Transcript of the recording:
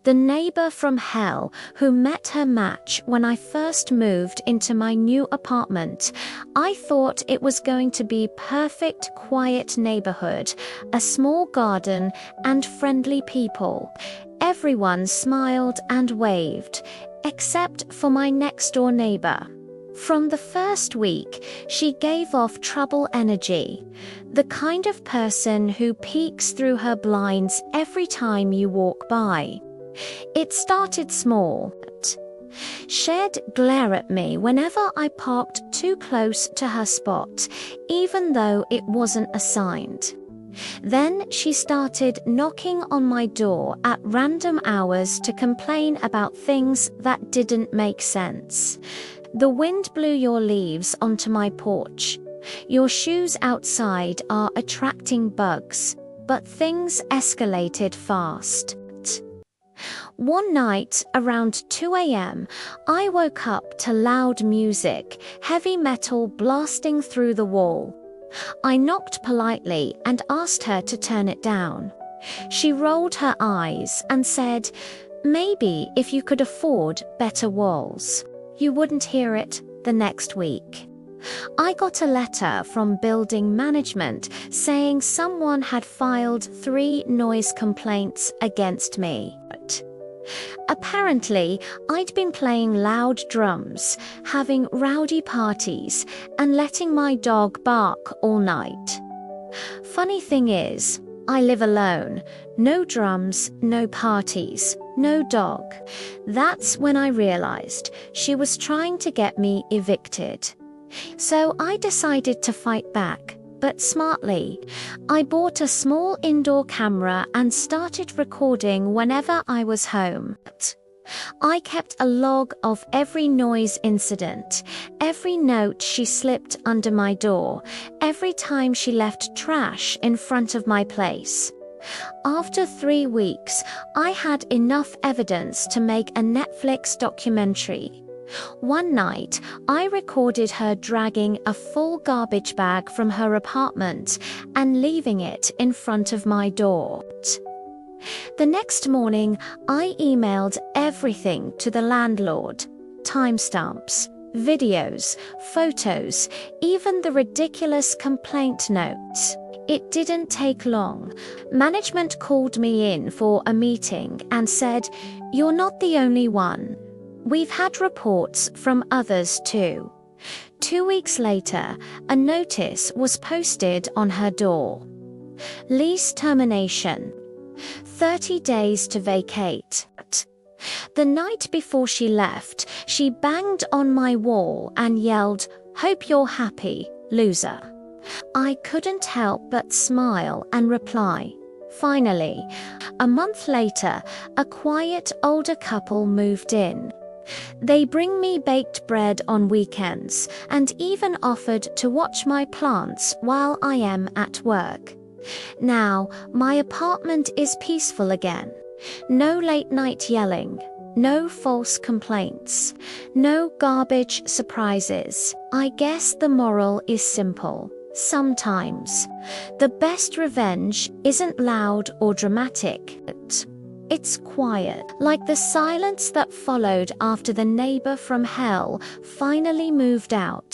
the neighbor from hell who met her match when I first moved into my new apartment. I thought it was going to be perfect, quiet neighborhood, a small garden, and friendly people. Everyone smiled and waved, except for my next-door neighbor. From the first week, she gave off trouble energy, the kind of person who peeks through her blinds every time you walk by. It started small. She'd glare at me whenever I parked too close to her spot, even though it wasn't assigned. Then she started knocking on my door at random hours to complain about things that didn't make sense. The wind blew your leaves onto my porch. Your shoes outside are attracting bugs, but things escalated fast. One night, around 2 a.m., I woke up to loud music, heavy metal blasting through the wall. I knocked politely and asked her to turn it down. She rolled her eyes and said, "Maybe if you could afford better walls, you wouldn't hear it the next week." I got a letter from building management saying someone had filed 3 noise complaints against me. Apparently, I'd been playing loud drums, having rowdy parties, and letting my dog bark all night. Funny thing is, I live alone. No drums, no parties, no dog. That's when I realized she was trying to get me evicted. So I decided to fight back, but smartly. I bought a small indoor camera and started recording whenever I was home. I kept a log of every noise incident, every note she slipped under my door, every time she left trash in front of my place. After 3 weeks, I had enough evidence to make a Netflix documentary. One night, I recorded her dragging a full garbage bag from her apartment and leaving it in front of my door. The next morning, I emailed everything to the landlord: timestamps, videos, photos, even the ridiculous complaint notes. It didn't take long. Management called me in for a meeting and said, "You're not the only one. We've had reports from others too." 2 weeks later, a notice was posted on her door. Lease termination. 30 days to vacate. The night before she left, she banged on my wall and yelled, "Hope you're happy, loser." I couldn't help but smile and reply, "Finally." A month later, a quiet older couple moved in. They bring me baked bread on weekends and even offered to watch my plants while I am at work. Now, my apartment is peaceful again. No late-night yelling, no false complaints, no garbage surprises. I guess the moral is simple. Sometimes, the best revenge isn't loud or dramatic. It's quiet, like the silence that followed after the neighbor from hell finally moved out.